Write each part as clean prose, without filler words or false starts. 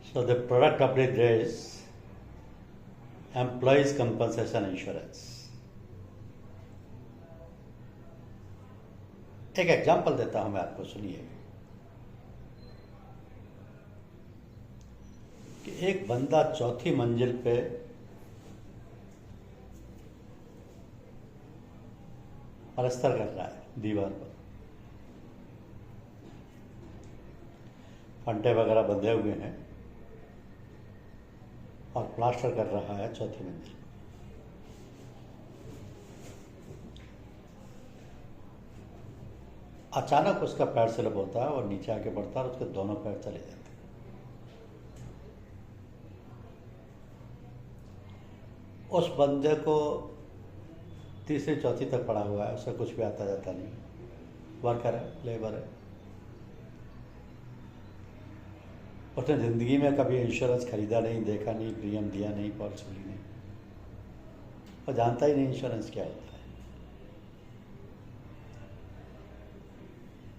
So the product of it is employees compensation insurance. एक example देता हूं मैं आपको, सुनिए कि एक बंदा चौथी मंजिल पे पलस्तर कर रहा है दीवार पर, फंटे वगैरह बंधे हुए हैं और प्लास्टर कर रहा है चौथी मंजिल। अचानक उसका पैर स्लिप होता है और नीचे आके पड़ता है और उसके दोनों पैर चले जाते हैं। उस बंदे को तीसरी चौथी तक पड़ा हुआ है, उसे कुछ भी आता जाता नहीं, वर्कर है, लेबर है। उसने ज़िंदगी में कभी इंश्योरेंस खरीदा नहीं, देखा नहीं, प्रीमियम दिया नहीं, पॉलिसी ली नहीं, और जानता ही नहीं इंश्योरेंस क्या होता है।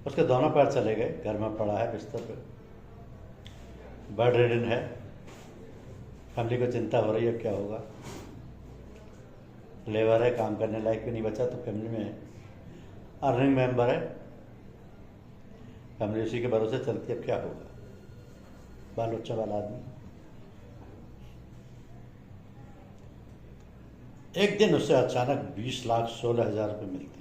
उसके दोनों पैर चले गए, घर में पड़ा है बिस्तर पे, बेड रिडन है, फैमिली को चिंता हो रही है क्या होगा, लेबर है, काम करने लायक भी नहीं बचा, तो फैमिली में अर्निंग मेंबर है, फैमिली उसी के भरोसे चलती है, अब क्या होगा, बाल बच्चा वाला आदमी। एक दिन उससे अचानक 20,16,000 रुपये मिलते हैं।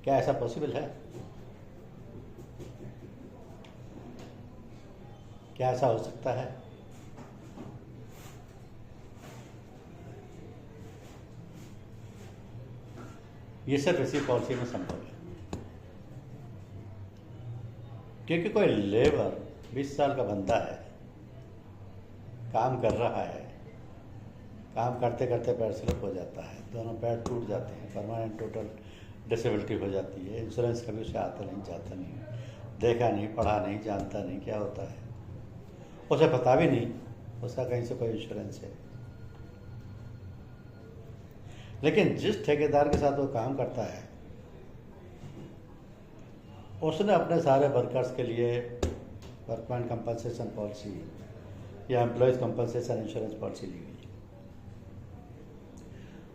क्या ऐसा पॉसिबल है? क्या ऐसा हो सकता है? ये सिर्फ इसी पॉलिसी में संभव है, क्योंकि कोई लेबर 20 साल का बंदा है, काम कर रहा है, काम करते करते पैर स्लिप हो जाता है, दोनों पैर टूट जाते हैं, परमानेंट टोटल डिसेबिलिटी हो जाती है, इंश्योरेंस कभी उसे आता नहीं, जाता नहीं, देखा नहीं, पढ़ा नहीं, जानता नहीं क्या होता है, उसे पता भी नहीं उसका कहीं से कोई इंश्योरेंस है। लेकिन जिस ठेकेदार के साथ वो काम करता है, उसने अपने सारे वर्कर्स के लिए वर्कमैन कंपनसेशन पॉलिसी या एम्प्लॉयज़ कंपनसेशन इंश्योरेंस पॉलिसी ली हुई।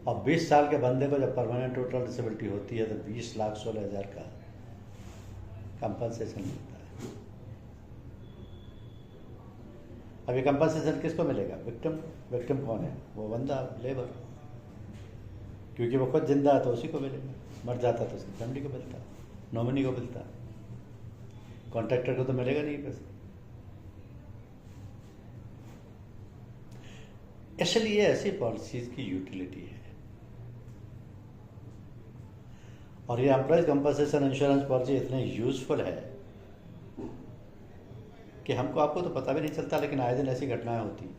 और 20 साल के बंदे को जब परमानेंट टोटल डिसेबिलिटी होती है तो 20,16,000 का कंपनसेशन मिलता है। अब ये कंपनसेशन किसको मिलेगा? विक्टिम कौन है? वो बंदा, लेबर, क्योंकि वो खुद जिंदा है तो उसी को मिलेगा, मर जाता तो उसकी फैमिली को मिलता, नॉमिनी को मिलता, कॉन्ट्रैक्टर को तो मिलेगा नहीं पैसे। इसलिए ऐसी पॉलिसीज की यूटिलिटी है। और ये एम्प्लॉयज कंपनसेशन इंश्योरेंस पॉलिसी इतनी यूजफुल है कि हमको आपको तो पता भी नहीं चलता, लेकिन आए दिन ऐसी घटनाएं होती हैं,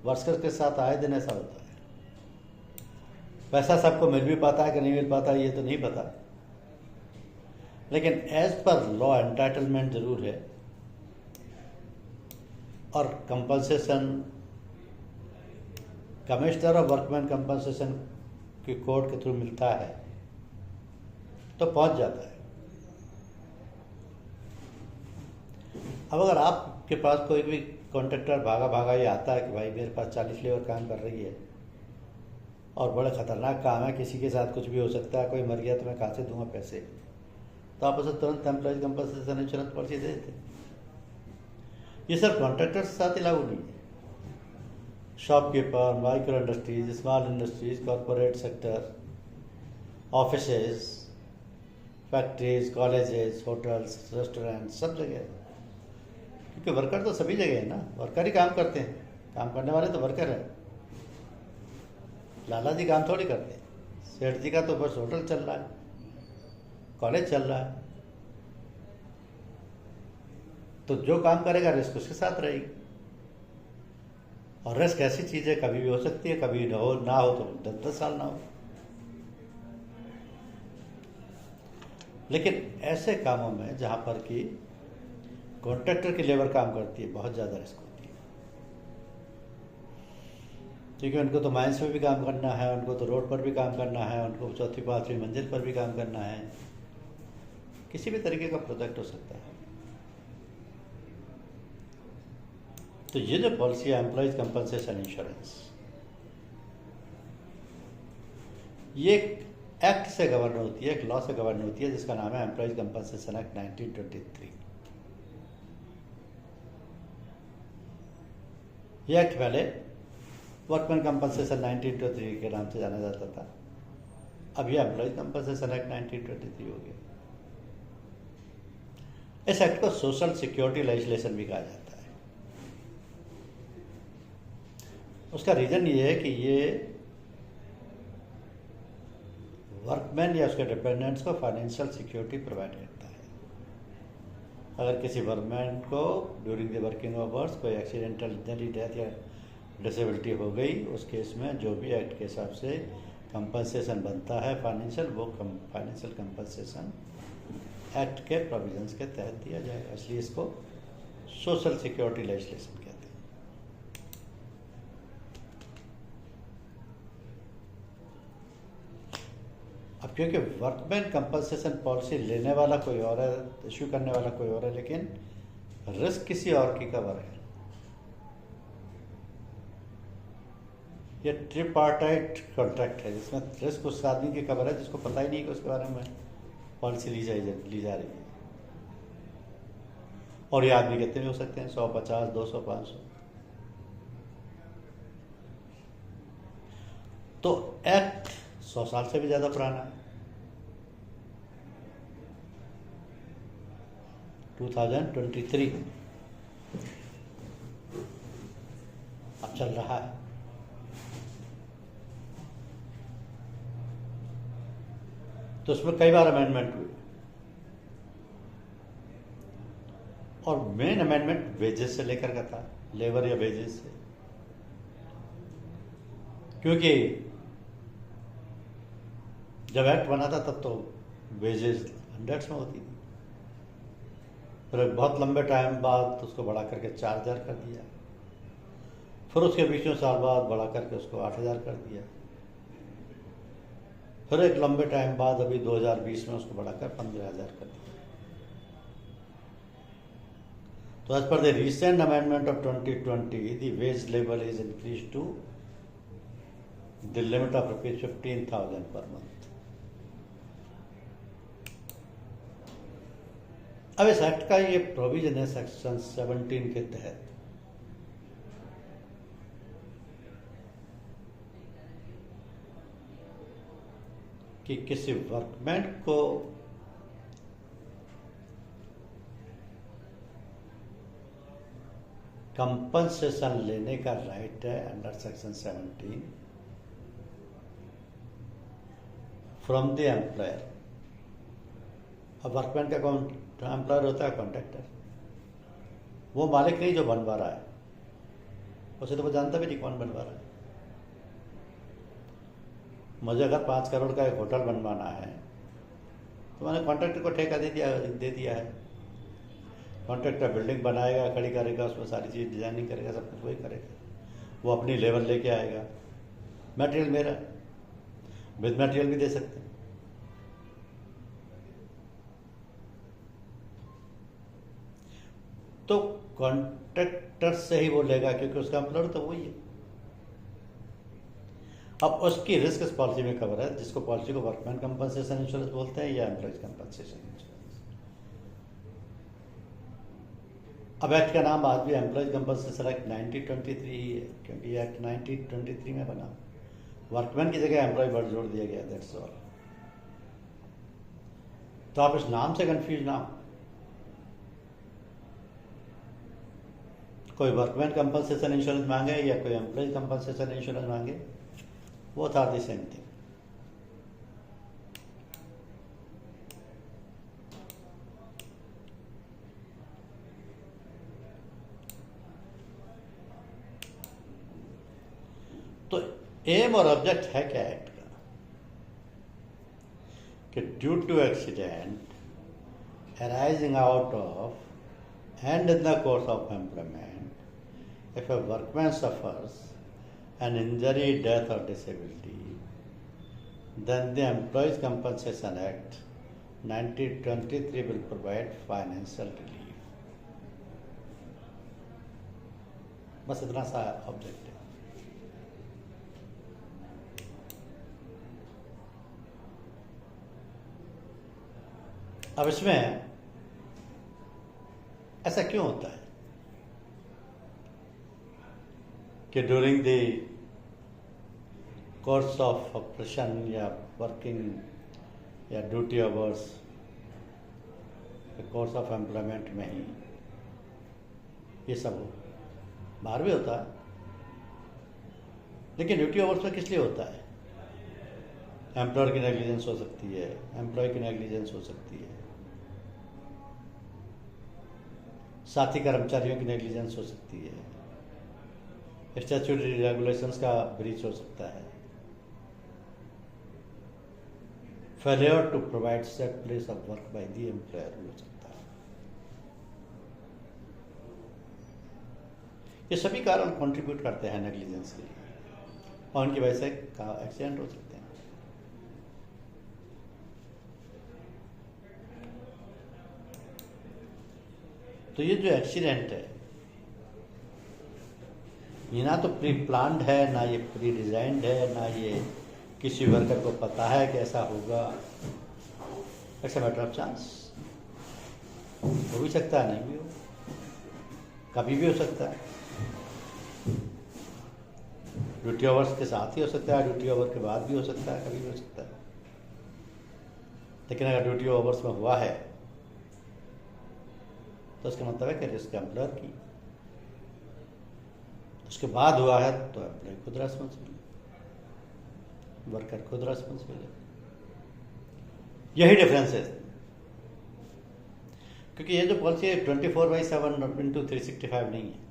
वर्कर्स के साथ आए दिन ऐसा होता है। पैसा सबको मिल भी पाता है कि नहीं मिल पाता ये तो नहीं पता, लेकिन एज पर लॉ एंटाइटलमेंट जरूर है, और compensation commissioner of workman compensation की कोर्ट के थ्रू मिलता है तो पहुंच जाता है। अब अगर आपके पास कोई भी कॉन्ट्रैक्टर भागा भागा ये आता है कि भाई मेरे पास 40 लेबर काम कर रही है और बड़ा खतरनाक काम है, किसी के साथ कुछ भी हो सकता है, कोई मर गया तो मैं कहाँ से दूंगा पैसे, तो आप उसे तुरंत एम्प्लॉयज कंपनसेशन इंश्योरेंस पॉलिसी दे देते। ये सिर्फ कॉन्ट्रैक्टर्स के साथ ही लागू नहीं है, shopkeeper, micro industries, small industries, corporate sector, offices, factories, colleges, hotels, restaurant, सब जगह, क्योंकि वर्कर तो सभी जगह है ना, वर्कर ही काम करते हैं, काम करने वाले तो वर्कर हैं। लाला जी काम थोड़ी करते हैं, सेठ जी का तो बस होटल चल रहा है, कॉलेज चल रहा है, तो जो काम करेगा रिस्क उसके साथ रहेगी। और रिस्क ऐसी चीज़ है, कभी भी हो सकती है, कभी ना हो तो 10-10 साल ना हो। लेकिन ऐसे कामों में जहाँ पर कि कॉन्ट्रैक्टर की लेबर काम करती है, बहुत ज़्यादा रिस्क होती है। क्योंकि उनको तो माइंस में भी काम करना है, उनको तो रोड पर भी काम करना है, उनको चौथी पाँचवीं मंजिल पर भी काम करना है, किसी भी तरीके का प्रोजेक्ट हो सकता है। तो ये जो पॉलिसी है एम्प्लॉयज कंपनसेशन इंश्योरेंस, ये एक एक्ट से गवर्न होती है, एक लॉ से गवर्न होती है, जिसका नाम है एम्प्लॉयज कंपनसेशन एक्ट 1923। ये एक्ट पहले वर्कमैन कंपनसेशन 1923 के नाम से जाना जाता था, अब यह एम्प्लॉयज कंपनसेशन एक्ट 1923 हो गया। इस एक्ट को सोशल सिक्योरिटी लेजिस्लेशन भी कहा जाता है। उसका रीजन ये है कि ये वर्कमैन या उसके डिपेंडेंट्स को फाइनेंशियल सिक्योरिटी प्रोवाइड करता है। अगर किसी वर्कमैन को ड्यूरिंग द वर्किंग आवर्स कोई एक्सीडेंटल इंजरी, डेथ या डिसेबिलिटी हो गई, उस केस में जो भी एक्ट के हिसाब से कंपनसेशन बनता है फाइनेंशियल, वो फाइनेंशियल कंपनसेशन एक्ट के प्रोविजंस के तहत दिया जाएगा। इसलिए इसको सोशल सिक्योरिटी लेजिस्लेशन कहते हैं। अब क्योंकि वर्कमैन कंपनसेशन पॉलिसी लेने वाला कोई और है, इश्यू करने वाला कोई और है, लेकिन रिस्क किसी और की कवर है। ये ट्रिपार्टाइट कॉन्ट्रैक्ट है, जिसमें रिस्क उस आदमी की कवर है जिसको पता ही नहीं कि उसके बारे में पॉलिसी ली जा रही है। और ये आदमी कितने भी हो सकते हैं, 100, 50, 200, 500। तो एक्ट 100 साल से भी ज्यादा पुराना है, 2023 अब चल रहा है। तो उसमें कई बार अमेंडमेंट हुई, और मेन अमेंडमेंट वेजेस से लेकर का था, लेबर या वेजेस से, क्योंकि जब एक्ट बना था तब तो वेजेस हंड्रेड्स में होती थी, फिर बहुत लंबे टाइम बाद उसको बढ़ा करके 4000 कर दिया, फिर उसके बीच में साल बाद बढ़ा करके उसको 8000 कर दिया, फिर एक लंबे टाइम बाद अभी 2020 में उसको बढ़ाकर 15000 कर दिया। तो as per the recent amendment of 2020 the wage level is increase to the limit of ₹15,000 per month. अब इस एक्ट का ये प्रोविजन है सेक्शन 17 के तहत कि किसी वर्कमैन को कंपनसेशन लेने का राइट है under section 17 from the employer. अब वर्कमैन का कौन एम्प्लॉयर होता है? कॉन्ट्रैक्टर। वो मालिक नहीं जो बनवा रहा है, उसे तो वो जानता भी नहीं कौन बनवा रहा है। मुझे अगर 5 करोड़ का एक होटल बनवाना है तो मैंने कॉन्ट्रैक्टर को ठेका दे दिया है। कॉन्ट्रैक्टर बिल्डिंग बनाएगा, खड़ी करेगा, उसमें सारी चीज़ डिजाइनिंग करेगा, सब कुछ वही करेगा। वो अपनी लेबर लेके आएगा, मटेरियल मेरा, विद मटेरियल भी दे सकते हैं। तो कॉन्ट्रैक्टर से ही वो लेगा क्योंकि उसका एम्प्लॉयर तो वही है। अब उसकी रिस्क इस पॉलिसी में कवर है, जिसको पॉलिसी को वर्कमैन कंपनसेशन इंश्योरेंस बोलते हैं या एम्प्लॉयज कंपनसेशन इंश्योरेंस। अब एक्ट का नाम आज भी एम्प्लॉयज कंपनसेशन एक्ट 1923 ही है, क्योंकि ये एक्ट 1923 में बना। वर्कमैन की जगह एम्प्लॉय वर्ड जोड़ दिया गया, दैट्स ऑल। तो आप इस नाम से कंफ्यूज ना हो। कोई वर्कमैन कंपनसेशन इंश्योरेंस मांगे या कोई एम्प्लॉय कंपनसेशन इंश्योरेंस मांगे, वो था द सेम थिंग। तो एम और ऑब्जेक्ट है क्या एक्ट का कि due to accident arising out of and in the course of employment, if a workman suffers an injury, death or disability, then the Employees Compensation Act 1923 will provide financial relief. बस इतना सा object है। अब इसमें ऐसा क्यों होता है कि during the course of operation या वर्किंग या duty hours, course of employment में ही ये सब हो, बाहर भी होता है, लेकिन ड्यूटी आवर्स में किस लिए होता है? एम्प्लॉयर की नेग्लिजेंस हो सकती है, एम्प्लॉय की नेग्लिजेंस हो सकती है, साथी कर्मचारियों की नेग्लिजेंस हो सकती है, स्टैट्यूटरी रेगुलेशंस का ब्रीच हो सकता है, failure to provide set place of work by the employer हो सकता है। ये सभी कारण कंट्रीब्यूट करते हैं नेग्लिजेंस के लिए और उनकी वजह से एक्सीडेंट हो सकते हैं। तो ये जो एक्सीडेंट है ये ना तो प्री प्लान्ड है, ना ये प्री डिजाइंड है, ना ये किसी वर्कर को पता है कि ऐसा होगा। It's a matter of chance. हो भी सकता है, नहीं भी हो, कभी भी हो सकता है। ड्यूटी आवर्स के साथ ही हो सकता है, ड्यूटी आवर के बाद भी हो सकता है, कभी भी हो सकता है। लेकिन अगर ड्यूटी आवर्स में हुआ है तो उसका मतलब है कि रिस्क एम्प्लॉयर की, उसके बाद हुआ है तो एम्प्लॉय खुद रेस्पॉन्सिबल, वर्कर खुद रेस्पॉन्सिबल है। यही डिफरेंस है, क्योंकि ये जो पॉलिसी है 24/7 इंटू 365 नहीं है,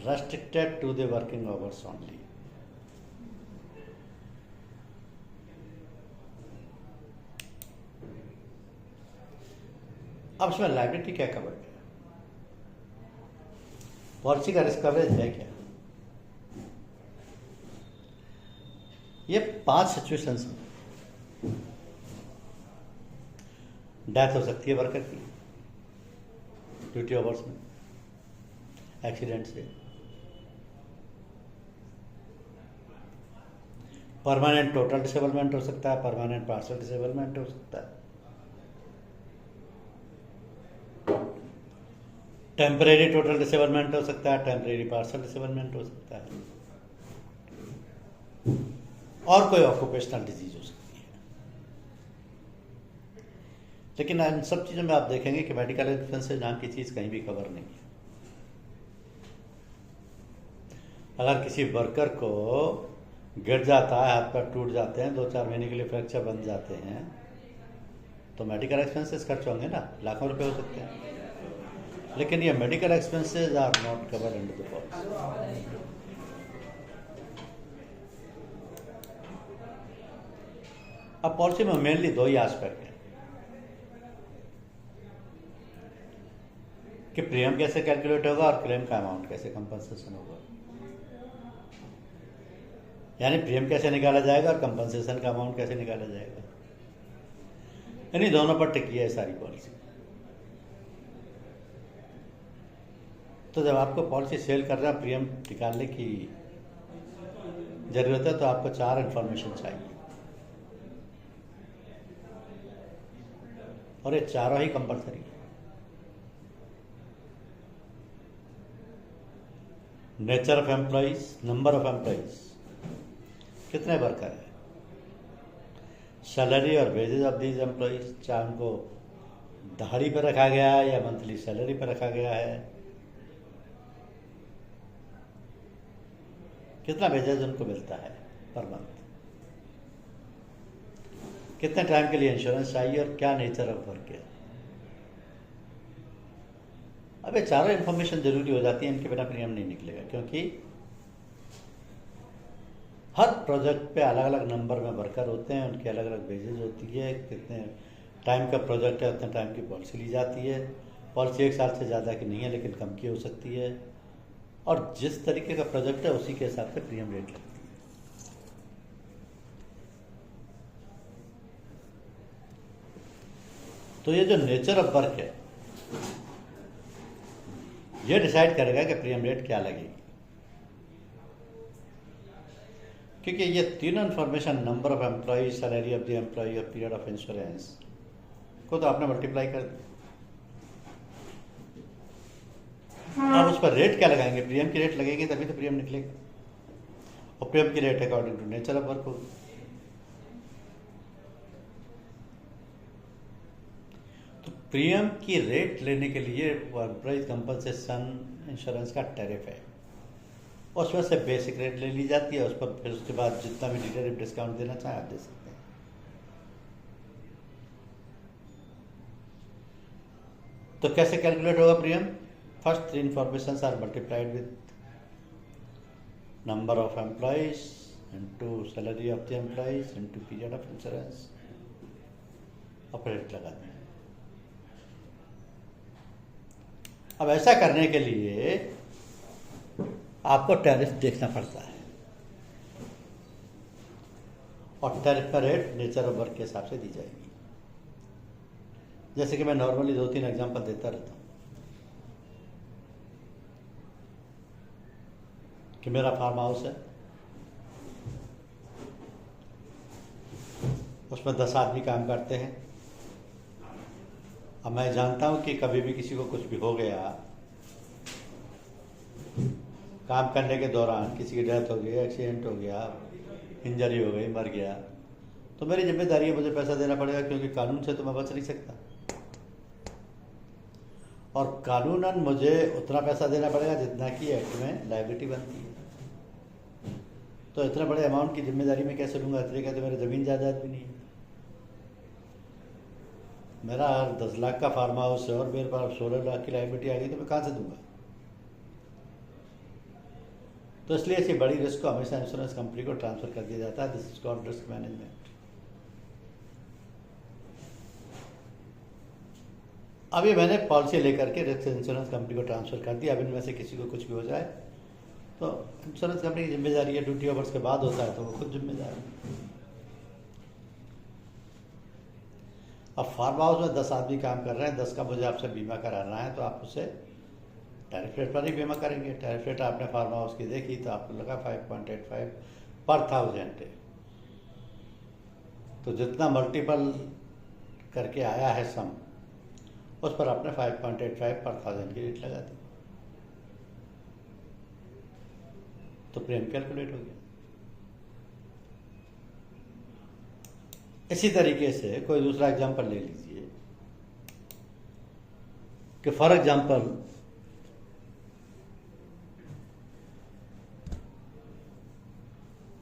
restricted to the working hours only. अब इसमें लायबिलिटी क्या कवर्ड है? पॉलिसी का रिस्क कवरेज है क्या? ये 5 सिचुएशंस हैं। डेथ हो सकती है वर्कर की ड्यूटी आवर्स में, एक्सीडेंट से। परमानेंट टोटल डिसेबलमेंट हो सकता है, परमानेंट पार्शियल डिसेबलमेंट हो सकता है, टेम्परेरी टोटल डिसेबलमेंट हो सकता है, टेम्परेरी पार्शियल डिसेबलमेंट हो सकता है, और कोई ऑक्यूपेशनल डिजीज हो सकती है। लेकिन इन सब चीज़ों में आप देखेंगे कि मेडिकल एक्सपेंसेस नाम की चीज़ कहीं भी कवर नहीं है। अगर किसी वर्कर को गिर जाता है, हाथ पैर टूट जाते हैं, 2-4 महीने के लिए फ्रैक्चर बन जाते हैं, तो मेडिकल एक्सपेंसेस खर्च होंगे ना, लाखों रुपए हो सकते हैं। लेकिन ये medical expenses are not covered under the policy. अब पॉलिसी में मेनली 2 ही एस्पेक्ट है कि प्रीमियम कैसे कैलकुलेट होगा और क्लेम का अमाउंट कैसे कंपनसेशन होगा, यानी प्रीमियम कैसे निकाला जाएगा और कंपनसेशन का अमाउंट कैसे निकाला जाएगा। यानी दोनों पर टिकी है सारी पॉलिसी। तो जब आपको पॉलिसी सेल कर रहा है, प्रीमियम निकालने की जरूरत है, तो आपको 4 इंफॉर्मेशन चाहिए और ये चारों ही कंपलसरी है। Nature of employees, number of employees, कितने वर्कर है, सैलरी और वेजेस ऑफ दीज एम्प्लॉइज, चाहे उनको दिहाड़ी पर रखा गया है या मंथली सैलरी पर रखा गया है, कितना वेजेस उनको मिलता है पर मंथ, कितने टाइम के लिए इंश्योरेंस चाहिए और क्या नेचर ऑफ वर्क है। अब ये चारों इन्फॉर्मेशन जरूरी हो जाती है, इनके बिना प्रीमियम नहीं निकलेगा, क्योंकि हर प्रोजेक्ट पे अलग अलग नंबर में वर्कर होते हैं, उनकी अलग अलग वेजेज होती है, कितने टाइम का प्रोजेक्ट है उतने टाइम की पॉलिसी ली जाती है। पॉलिसी 1 साल से ज़्यादा की नहीं है, लेकिन कम की हो सकती है, और जिस तरीके का प्रोजेक्ट है उसी के हिसाब से प्रीमियम रेट लगती है। तो ये जो नेचर ऑफ वर्क है ये डिसाइड करेगा कि प्रीमियम रेट क्या लगेगी, क्योंकि ये तीनों information, number of employ, salary of the employ और पीरियड ऑफ इंश्योरेंस को तो आपने मल्टीप्लाई कर दिया। अब उस पर रेट क्या लगाएंगे? प्रीमियम की रेट लगेगी तभी तो प्रीमियम निकलेगा, और प्रीमियम की rate according to nature of work होगी। तो प्रीमियम की रेट लेने के लिए एम्प्लॉय कंपनसेशन इंश्योरेंस का टैरिफ है, उसमें से बेसिक रेट ले ली जाती है, उस पर फिर उसके बाद जितना भी डिटेल डिस्काउंट देना चाहें आप दे सकते हैं। तो कैसे कैलकुलेट होगा premium? First three information are multiplied with number of employees into salary of the employees into period of insurance, और रेट लगा दें। अब ऐसा करने के लिए आपको टैरिफ देखना पड़ता है, और टैरिफ का रेट नेचर ऑफ वर्क के हिसाब से दी जाएगी। जैसे कि मैं नॉर्मली 2-3 एग्जांपल देता रहता हूँ कि मेरा फार्म हाउस है, उसमें 10 आदमी काम करते हैं। अब मैं जानता हूँ कि कभी भी किसी को कुछ भी हो गया, काम करने के दौरान किसी की डेथ हो गई, एक्सीडेंट हो गया, इंजरी हो गई, मर गया, तो मेरी जिम्मेदारी है मुझे पैसा देना पड़ेगा, क्योंकि कानून से तो मैं बच नहीं सकता, और कानूनन मुझे उतना पैसा देना पड़ेगा जितना कि एक्ट में लायबिलिटी बनती है। तो इतने बड़े अमाउंट की जिम्मेदारी मैं कैसे लूँगा? इतने का तो मेरा ज़मीन जायदाद भी नहीं है। मेरा 10 लाख का फार्म हाउस है और मेरे पास 16 लाख की लायबिलिटी आ गई, तो मैं कहाँ से दूंगा? तो इसलिए ऐसी बड़ी रिस्क को हमेशा इंश्योरेंस कंपनी को ट्रांसफर कर दिया जाता है। This is called risk management. अभी मैंने पॉलिसी लेकर के रिस्क इंश्योरेंस कंपनी को ट्रांसफर कर दिया। अब इनमें से किसी को कुछ भी हो जाए तो इंश्योरेंस कंपनी की जिम्मेदारी है, ड्यूटी आवर्स के बाद होता है तो वो खुद जिम्मेदार है। अब फार्म हाउस में 10 आदमी काम कर रहे हैं, 10 का मुझे आपसे बीमा कराना है, तो आप उसे टैरिफ रेट पर ही बीमा करेंगे। टैरिफ रेट आपने फार्म हाउस की देखी तो आपको लगा 5.85 पर 1000 है। तो जितना मल्टीपल करके आया है सम, उस पर आपने 5.85 पर 1000 की रेट लगा दी, तो प्रीमियम कैलकुलेट हो गया। इसी तरीके से कोई दूसरा एग्जांपल ले लीजिए कि फॉर एग्जांपल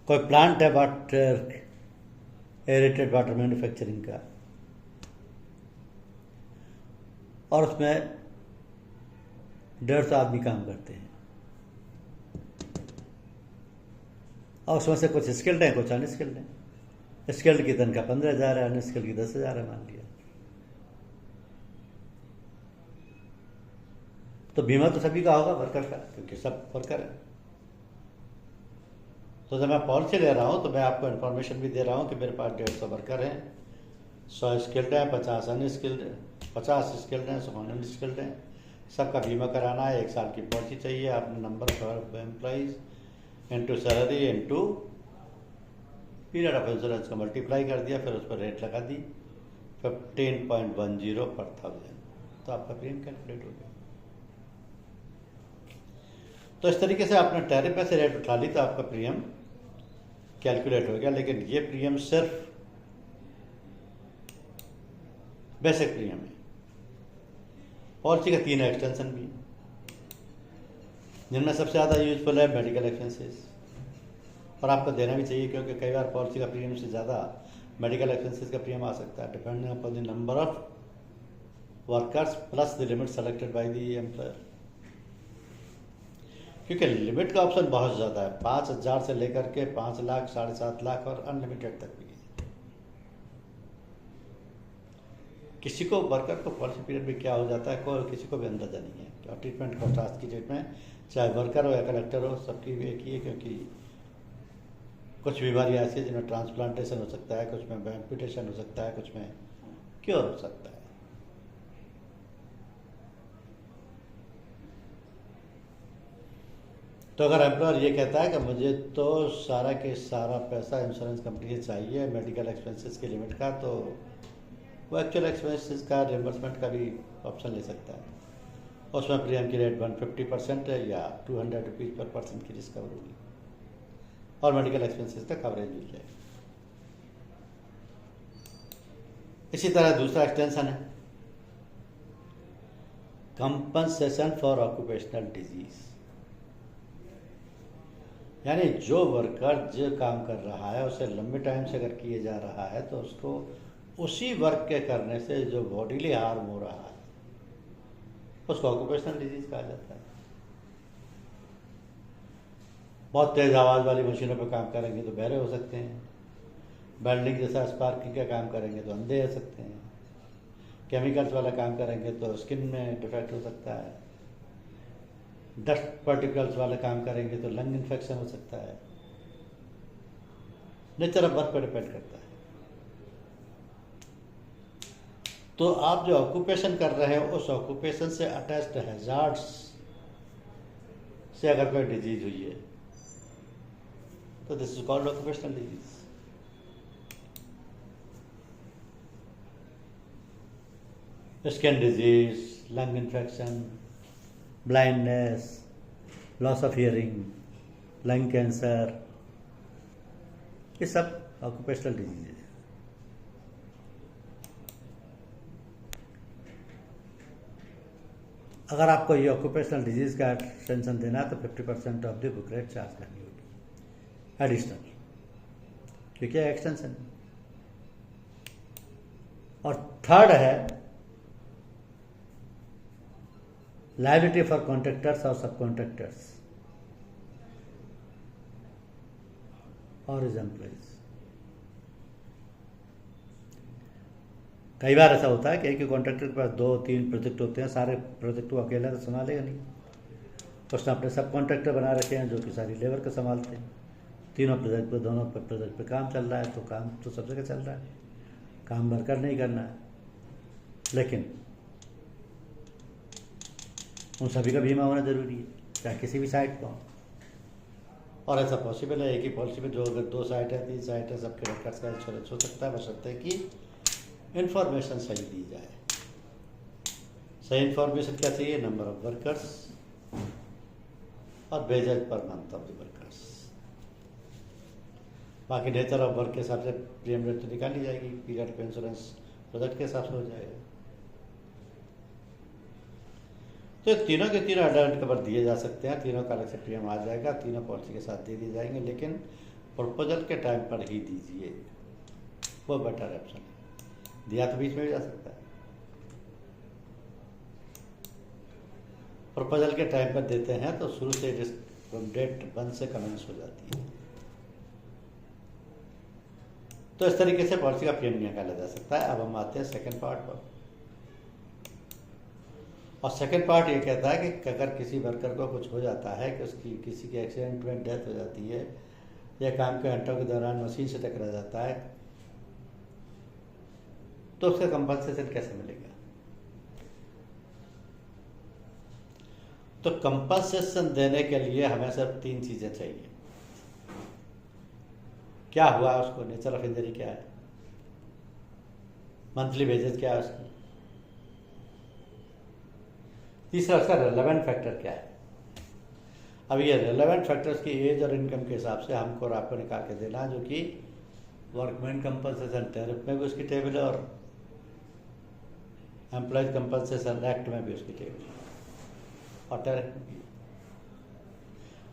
कोई प्लांट है वाटर, एरेटेड वाटर मैन्युफैक्चरिंग का, और उसमें 150 आदमी काम करते हैं, और उसमें से कुछ स्किल्ड हैं, कुछ अनस्किल्ड हैं। स्किल्ड की तनख्वाह 15,000 है, अनस्किल्ड की 10,000 है मान लिया। तो बीमा तो सभी का होगा वर्कर का, क्योंकि सब वर्कर है। तो जब मैं पॉलिसी ले रहा हूँ तो मैं आपको इन्फॉर्मेशन भी दे रहा हूँ कि मेरे पास 150 वर्कर हैं, 100 स्किल्ड हैं, 50 अनस्किल्ड हैं, 50 स्किल्ड हैं, 100 अनस्किल्ड हैं। सबका बीमा कराना है, 1 साल की पॉलिसी चाहिए। आपने number of employees into salary into period of insurance को मल्टीप्लाई कर दिया, फिर उस पर रेट लगा दी 15.10 पर 1000, तो आपका प्रीमियम कैलकुलेट हो गया। तो इस तरीके से आपने टैरिफ में से रेट उठा ली तो आपका प्रीमियम कैलकुलेट हो गया। लेकिन ये प्रीमियम सिर्फ बेसिक प्रीमियम है। पॉलिसी का 3 एक्सटेंशन भी, जिनमें सबसे ज़्यादा यूजफुल है मेडिकल एक्सपेंसेस, और आपको देना भी चाहिए, क्योंकि कई बार पॉलिसी का प्रीमियम से ज़्यादा मेडिकल एक्सपेंसेस का प्रीमियम आ सकता है, depending upon the number of workers plus the limit selected bye the employer. क्योंकि लिमिट का ऑप्शन बहुत ज़्यादा है, 5,000 से लेकर के 5 लाख, 7.5 लाख और अनलिमिटेड तक भी। किसी को वर्कर को पॉलिसी पीरियड में क्या हो जाता है, कोई किसी को भी अंदाजा नहीं है। और ट्रीटमेंट कॉस्ट आज की डेट में चाहे वर्कर हो या कलेक्टर हो, सबकी एक ही है, क्योंकि कुछ बीमारियाँ ऐसी हैं जिनमें ट्रांसप्लांटेशन हो सकता है, कुछ में एम्पुटेशन हो सकता है, कुछ में क्योर हो सकता है। तो अगर एम्प्लॉयर ये कहता है कि मुझे तो सारा के सारा पैसा इंश्योरेंस कंपनी से चाहिए मेडिकल एक्सपेंसेस की लिमिट का, तो वो एक्चुअल एक्सपेंसेस का रिम्बर्समेंट का भी ऑप्शन ले सकता है। उसमें प्रीमियम की रेट 150% है या 200 रुपीज़ पर पर्सन की डिस्कवर होगी और मेडिकल एक्सपेंसेस का कवरेज मिल जाएगा। इसी तरह दूसरा एक्सटेंशन है कंपनसेशन फॉर ऑक्यूपेशनल डिजीज, यानी जो वर्कर जो काम कर रहा है उसे लंबे टाइम से अगर किए जा रहा है तो उसको उसी वर्क के करने से जो बॉडीली हार्म हो रहा है उसको ऑक्यूपेशनल डिजीज कहा जाता है। बहुत तेज आवाज़ वाली मशीनों पर काम करेंगे तो बहरे हो सकते हैं, वेल्डिंग जैसा स्पार्किंग का काम करेंगे तो अंधे हो सकते हैं, केमिकल्स वाला काम करेंगे तो स्किन में डिफेक्ट हो सकता है, डस्ट पार्टिकल्स वाला काम करेंगे तो लंग इन्फेक्शन हो सकता है। नेचर ऑफ वर्क पर डिपेंड करता है। तो आप जो ऑक्यूपेशन कर रहे हो उस ऑक्यूपेशन से अटैच्ड हैजार्ड्स से अगर कोई डिजीज हुई है तो this is called occupational disease. Skin disease, lung infection, blindness, loss of hearing, lung cancer, ये सब ऑक्यूपेशनल डिजीज है। अगर आपको ये ऑक्यूपेशनल डिजीज का टेंशन देना है तो 50% of the book rate charge करनी होगी एडिशनल, क्योंकि एक्सटेंशन। और थर्ड है लायबिलिटी फॉर कॉन्ट्रैक्टर्स और सब कॉन्ट्रैक्टर्स और इज एम्प्लॉइज। कई बार ऐसा होता है कि एक ही कॉन्ट्रैक्टर के पास 2-3 प्रोजेक्ट होते हैं, सारे प्रोजेक्ट वो अकेला तो संभालेगा नहीं, उसने अपने सब कॉन्ट्रैक्टर बना रखे हैं जो कि सारी लेबर को संभालते हैं। तीनों प्रोजेक्ट पे, दोनों प्रोजेक्ट पे काम चल रहा है, तो काम तो सब जगह चल रहा है, काम वर्कर नहीं करना है, लेकिन उन सभी का बीमा होना जरूरी है, चाहे किसी भी साइट पर। और ऐसा पॉसिबल है एक ही पॉलिसी में जो अगर 2 साइट है, 3 साइट है, सबके वर्कर्स का इंश्योरेंस हो सकता है, बशर्ते कि इंफॉर्मेशन सही दी जाए। सही इंफॉर्मेशन क्या चाहिए? नंबर ऑफ वर्कर्स और wages per month of the workers. बाकी नेचर ऑफ वर्क के हिसाब से प्रीमियम रेट तो निकाली जाएगी, पीरियड पे इंश्योरेंस प्रोजेक्ट के हिसाब से हो जाएगा। तो तीनों के तीनों एडल्ट कवर दिए जा सकते हैं, तीनों का अलग से प्रीमियम आ जाएगा, तीनों पॉलिसी के साथ दे दिए जाएंगे, लेकिन प्रपोजल के टाइम पर ही दीजिए, वो बेटर ऑप्शन है। दिया तो बीच में भी जा सकता है, प्रपोजल के टाइम पर देते हैं तो शुरू से डेट 1 से कमेंस हो जाती है। तो इस तरीके से पॉलिसी का प्रीमियम निकाला जा सकता है। अब हम आते हैं सेकंड पार्ट पर, और सेकंड पार्ट ये कहता है कि अगर किसी वर्कर को कुछ हो जाता है, कि उसकी किसी के एक्सीडेंट में डेथ हो जाती है या काम के घंटों के दौरान मशीन से टकरा जाता है, तो उसका कंपनसेशन कैसे मिलेगा? तो कंपनसेशन देने के लिए हमें सिर्फ 3 चीजें चाहिए। क्या हुआ उसको, नेचर ऑफ इंजरी क्या है, मंथली वेजेस क्या है उसकी, तीसरा उसका रेलेवेंट फैक्टर क्या है। अब ये रेलेवेंट फैक्टर्स की एज और इनकम के हिसाब से हमको और आपको निकाल के देना है, जो कि वर्कमैन कंपनसेशन टैरिफ में भी उसकी टेबल है और एम्प्लॉयज कंपनसेशन एक्ट में भी उसकी टेबल है और टैरिफ में भी।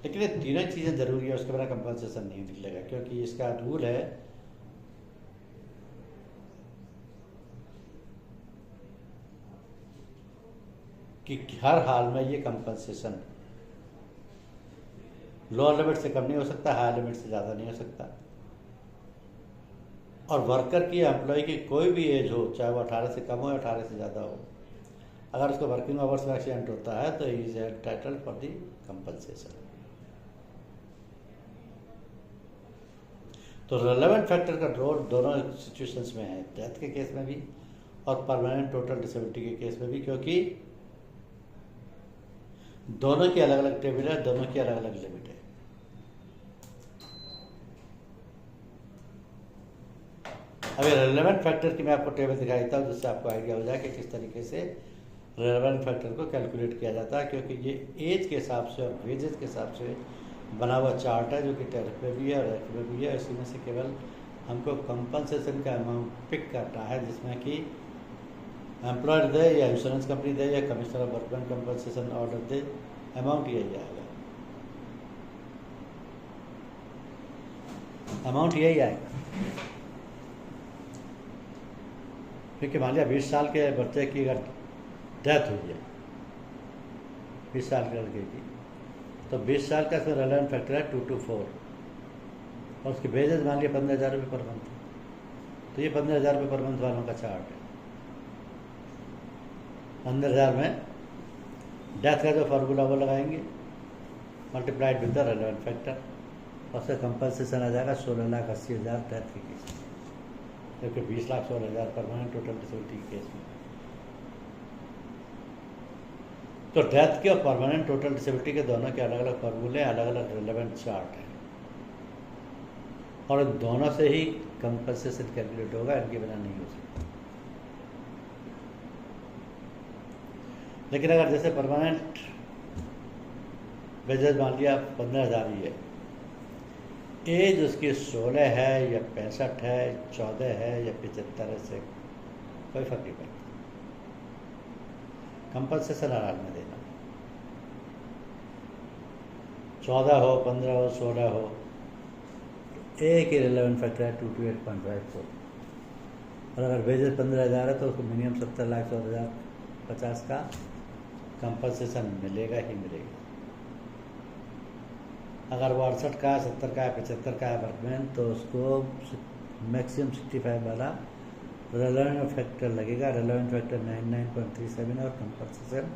लेकिन ये तीनों चीज़ें जरूरी है, उसके बिना कंपनसेशन नहीं निकलेगा, क्योंकि इसका रूल है कि हर हाल में ये कंपनसेशन लोअर लिमिट से कम नहीं हो सकता, हायर लिमिट से ज़्यादा नहीं हो सकता। और वर्कर की, एम्प्लॉय की कोई भी एज हो, चाहे वो 18 से कम हो या 18 से ज़्यादा हो, अगर उसको वर्किंग आवर्स में एक्सीडेंट होता है तो he is entitled for the compensation. तो रेलेवेंट फैक्टर का रोल दोनों सिचुएशंस में है, डेथ के केस में भी और परमानेंट टोटल डिसेबिलिटी के केस में भी, क्योंकि दोनों की अलग अलग टेबल है, दोनों की अलग अलग लिमिट है। अभी रेलेवेंट फैक्टर की मैं आपको टेबल दिखाई देता हूँ, जिससे आपको आइडिया हो जाए कि किस तरीके से रेलेवेंट फैक्टर को कैलकुलेट किया जाता है, क्योंकि ये एज के हिसाब से और वेजेस के हिसाब से बना हुआ चार्ट है, जो कि टैरिफ में भी है और एक्ट में भी है। इसी में से केवल हमको कंपनसेशन का अमाउंट पिक करना है, जिसमें कि एम्प्लॉयर दे या इंश्योरेंस कंपनी दे या commissioner of workman compensation order they, amount यही आएगा, अमाउंट यही आएगा। क्योंकि मान लिया 20 साल के बच्चे की अगर डेथ हुई है, 20 साल के लड़के की, तो 20 साल का इसमें रेलेवेंट फैक्टर है 224 और उसकी वेजेस मान लिया 15,000 रुपये पर मंथ, तो ये 15,000 रुपये पर मंथ वालों का चार्ट है। 15,000 में डेथ का जो फार्मूला वो लगाएंगे multiplied with the relevant factor, और उसका कंपनसेशन आ जाएगा 16,80,000 डेथ के केस में, जबकि 20,16,000 परमानेंट टोटल डिसेबिलिटी के केस में। तो डेथ के और परमानेंट टोटल डिसेबिलिटी के दोनों के अलग अलग फार्मूले, अलग अलग रिलेवेंट चार्ट हैं, और दोनों से ही कंपनसेशन कैलकुलेट होगा, इनके बिना नहीं हो सकता। लेकिन अगर जैसे परमानेंट वेजेस मान लिया 15,000 ही है, एज उसकी 16 है या 65 है, 14 है या 75 है, से कोई फर्क नहीं पड़ता, कंपनसेशन आराम में देना। 14 हो, 15 हो, 16 हो, एक ही रिलेवेंट फैक्टर है 228.54, और अगर वेजेस 15,000 है तो उसको मिनिमम 70,14,050 का कंपनसेशन मिलेगा ही मिलेगा। अगर वो 68 का, 70 का, 75 का है वर्कमैन, तो उसको मैक्सिमम 65 वाला रेलेवेंट फैक्टर लगेगा। रेलेवेंट फैक्टर 99.37 और कंपनसेशन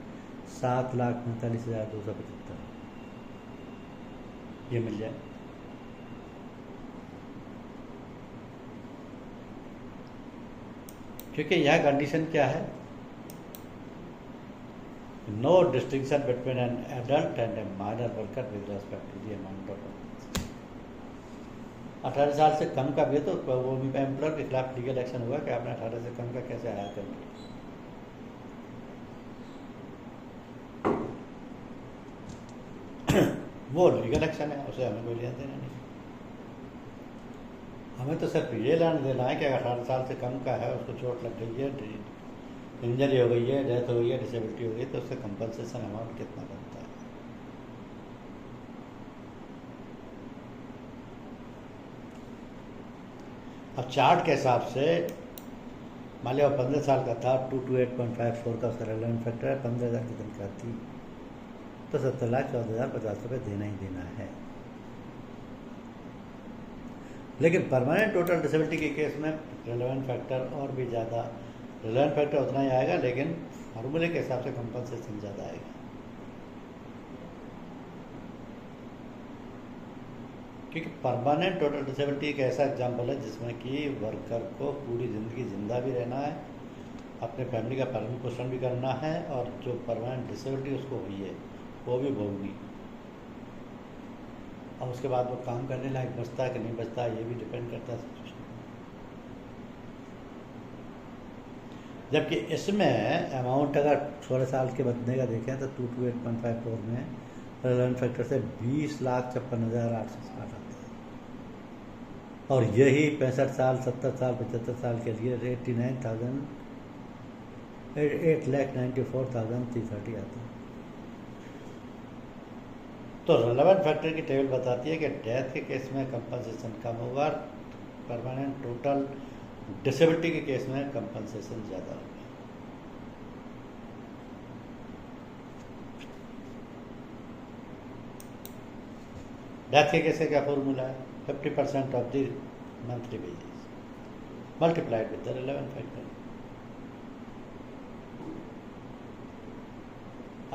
7,45,275 ये मिल जाए। क्योंकि यह कंडीशन क्या है, no distinction between an adult and a minor worker with respect to the amount of 18 साल से कम का भी, तो वो भी एम्प्लॉयर के खिलाफ लीगल एक्शन हुआ कि आपने 18 से कम का कैसे आया कर लिया। वो लीगल एक्शन है, उसे हमें कोई लेना देना नहीं। हमें तो सिर्फ ये लेना देना है कि अगर 18 साल से कम का है, उसको चोट लग गई है, इंजरी हो गई है, डेथ हो गई है, डिसेबिलिटी हो गई, तो उससे कंपनसेशन अमाउंट कितना बनता है। अब चार्ट के हिसाब से मान लिया 15 साल का था, 228.54 का उसका रेलेवेंट फैक्टर है, 15,000 की तनख्वाह थी, तो 70,14,050 रुपये देना ही देना है। लेकिन परमानेंट टोटल डिसेबिलिटी के केस में रेलेवेंट फैक्टर और भी ज़्यादा, रेलेवेंट फैक्टर उतना ही आएगा, लेकिन फार्मूले के हिसाब से कंपनसेशन ज़्यादा आएगा। क्योंकि परमानेंट टोटल डिसेबिलिटी एक ऐसा एग्जाम्पल है जिसमें कि वर्कर को पूरी ज़िंदगी जिंदा भी रहना है, अपने फैमिली का पालन पोषण भी करना है, और जो परमानेंट डिसेबिलिटी उसको हुई है वो भी भोगनी, और उसके बाद वो काम करने लायक बचता है कि नहीं बचता है, ये भी डिपेंड करता है सिचुएशन। जबकि इसमें अमाउंट अगर 16 साल के बंदे का देखें तो 228.54 में रेलेवेंट फैक्टर से 20,56,860 आता है, और यही 65 साल, 70 साल, 75 साल के लिए 8,94,330 आता है। तो रेलेवेंट फैक्टर की टेबल बताती है कि डेथ के केस में कंपनसेशन कम होगा, परमानेंट टोटल डिसेबिलिटी के केस में कंपनसेशन ज़्यादा होगा। डेथ के केस का क्या फॉर्मूला है, 50% of the monthly wages multiplied with the relevant factor.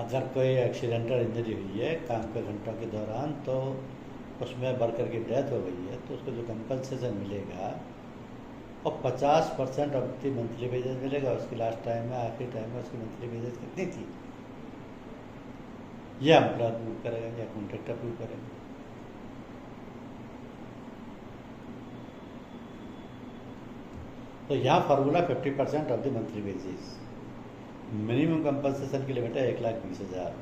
अगर कोई एक्सीडेंटल इंजरी हुई है काम के घंटों के दौरान, तो उसमें वर्कर की डेथ हो गई है, तो उसको जो कंपनसेशन मिलेगा और 50% ऑफ द मंथली वेजेस मिलेगा। उसकी लास्ट टाइम में, आखिरी टाइम में उसकी मंथली वेजेस कितनी थी, यह एम्प्लॉयर प्रूव करेगा या कॉन्ट्रैक्टर प्रूव करेगा। तो यहाँ formula 50% of the monthly wages. Minimum compensation की लिमिट है 1,20,000,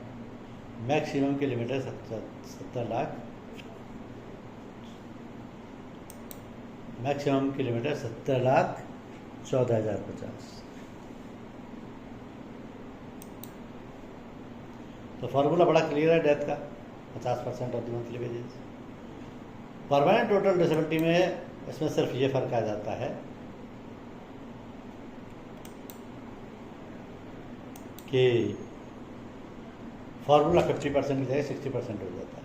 मैक्सिमम की लिमिट है 70 लाख, मैक्सिमम की लिमिट है 70,14,050। तो फार्मूला बड़ा क्लियर है डेथ का, 50% of the monthly wages. Permanent total disability में इसमें सिर्फ ये फर्क आ जाता है कि फार्मूला 50% की जगह 60% हो जाता है।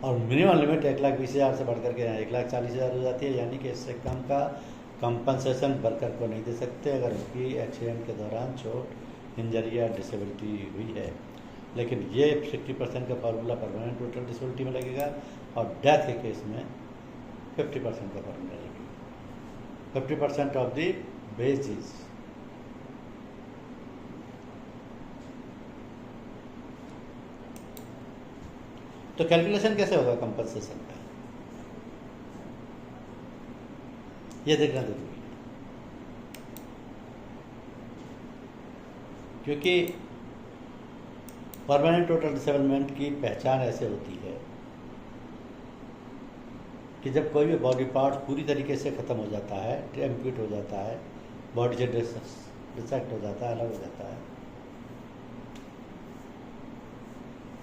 और मिनिमम लिमिट 1,20,000 से बढ़कर के 1,40,000 हो जाती है, यानी कि इससे कम का कंपनसेशन वर्कर को नहीं दे सकते अगर उसकी एक्सीडेंट के दौरान चोट, इंजरी या डिसेबिलिटी हुई है। लेकिन ये 60% का फार्मूला परमानेंट टोटल डिसेबिलिटी में लगेगा और डेथ के केस में 50% का फार्मूला लगेगा, 50% ऑफ द वेजेस। तो कैलकुलेशन कैसे होगा कंपनसेशन का, ये देखना जरूरी है, क्योंकि परमानेंट टोटल डिसेबलमेंट की पहचान ऐसे होती है कि जब कोई भी बॉडी पार्ट पूरी तरीके से ख़त्म हो जाता है, एम्प्यूट हो जाता है, बॉडी से डिसेक्ट हो जाता है, अलग हो जाता है,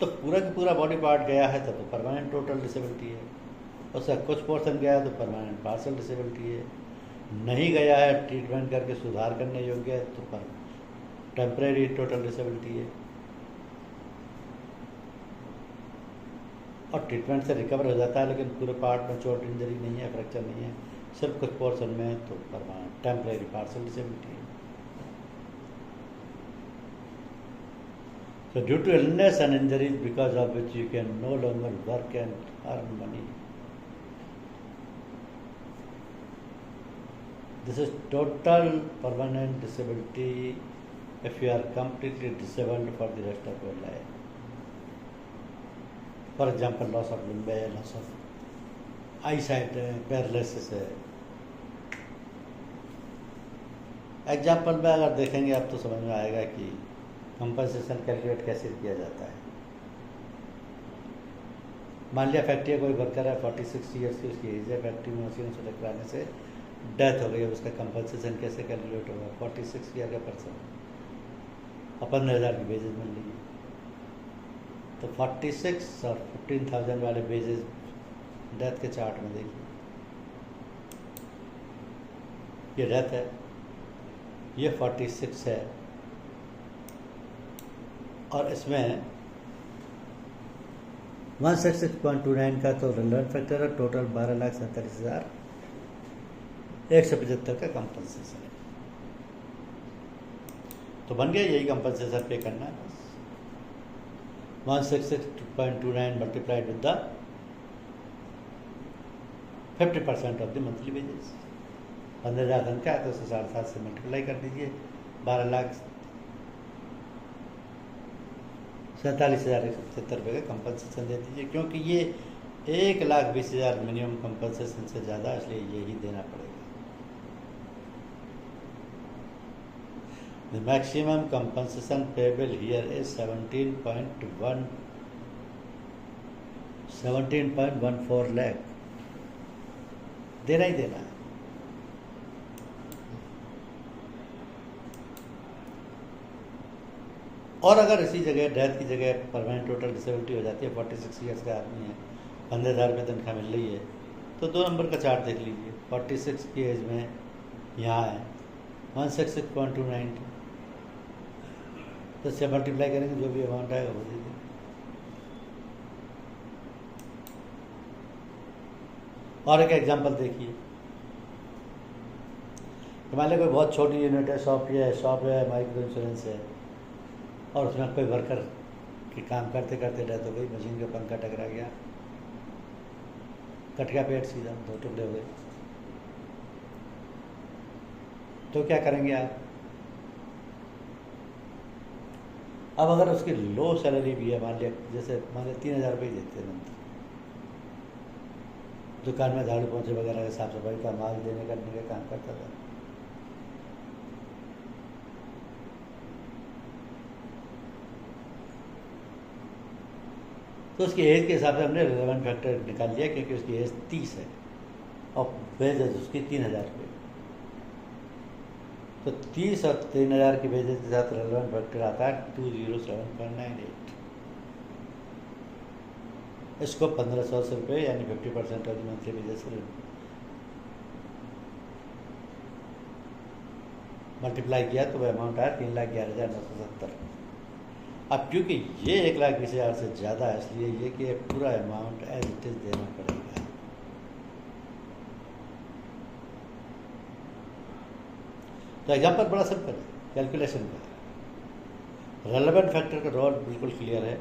तो पूरा का पूरा बॉडी पार्ट गया है तब तो परमानेंट टोटल डिसेबिलिटी है, उसका कुछ पोर्शन गया है तो परमानेंट पार्शियल डिसेबिलिटी है, नहीं गया है ट्रीटमेंट करके सुधार करने योग्य है तो टेम्परेरी टोटल डिसेबिलिटी है, और ट्रीटमेंट से रिकवर हो जाता है लेकिन पूरे पार्ट में चोट इंजरी नहीं है, फ्रैक्चर नहीं है, सिर्फ कुछ पोर्शन में तो परमानेंट टेम्परेरी पार्शियल डिसेबिलिटी है। So due to illness and injuries because of which you can no longer work and earn money, this is total permanent disability if you are completely disabled for the rest of your life. For example, loss of limb है, loss of eyesight है, paralysis है। Example में अगर देखेंगे आप तो समझ में आएगा कि कंपनसेशन कैलकुलेट कैसे किया जाता है। मान लिया फैक्ट्री कोई वर्कर है, 46 ईयर्स की उसकी एज है, फैक्ट्री में मशीन से टकराने से डेथ हो गई है, उसका कंपनसेशन कैसे कैलकुलेट होगा, 46 ईयर का पर्सन और 15,000 की वेजेज मिल रही है, तो 46 और 15,000 वाले वेजेज डेथ के चार्ट में देखिए, ये डेथ है, ये 46 है, और इसमें 166.29 का तो रिलेवेंट फैक्टर है, टोटल 12,47,175 का कंपनसेशन है। तो बन गया, यही कंपनसेशन पे करना है बस, 166.29 multiplied with the 50% of the monthly wages. 15,000 धन का है तो उसे 7.5 से मल्टीप्लाई कर दीजिए, 12,47,175 रुपये का कंपनसेशन दे दीजिए, क्योंकि ये 1,20,000 मिनिमम कंपनसेशन से ज़्यादा, इसलिए यही देना पड़ेगा। The maximum compensation payable here is 17.14 lakh, देना ही देना है। और अगर इसी जगह डेथ की जगह परमानेंट टोटल डिसेबिलिटी हो जाती है, 46 ईयर्स का आदमी है, 15,000 रुपये तनख्वाह मिल रही है, तो 2 नंबर का चार्ट देख लीजिए, 46 की एज में यहाँ है 166.29, तो इससे मल्टीप्लाई करेंगे, जो भी अमाउंट आएगा वो दे देंगे। और एक एग्जांपल देखिए, मान लीजिए कोई बहुत छोटी यूनिट है, शॉप है, माइक्रो इंश्योरेंस है, और उसमें कोई वर्कर कि काम करते करते डेथ हो गई, मशीन का पंखा टकरा गया, कट गया पेट सीधा, 2 टुकड़े हो गए, तो क्या करेंगे आप? अब अगर उसकी लो सैलरी भी है, मान लिया 3,000 रुपये देते हैं मंथ, दुकान में झाड़ू पोंछे वगैरह का, साफ सफाई का, माल देने करने का काम करता था, तो उसकी एज के हिसाब से हमने रिलेवेंट फैक्टर निकाल लिया, क्योंकि उसकी एज 30 है और वेजेज उसकी 3,000 रुपये, तो 30 और 3,000 की वेजेज के साथ रिलेवेंट फैक्टर आता है 207.98। इसको 1,500 रुपये यानी 50% ऑफ मंथली वेजेस से मल्टीप्लाई किया तो वह अमाउंट आया 3,11,970। अब क्योंकि ये 1,20,000 से ज़्यादा है, इसलिए ये कि पूरा अमाउंट एज इट इज देना पड़ेगा। तो एग्जाम्पल बड़ा सिंपल है, कैलकुलेशन का। रेलेवेंट फैक्टर का रोल बिल्कुल क्लियर है,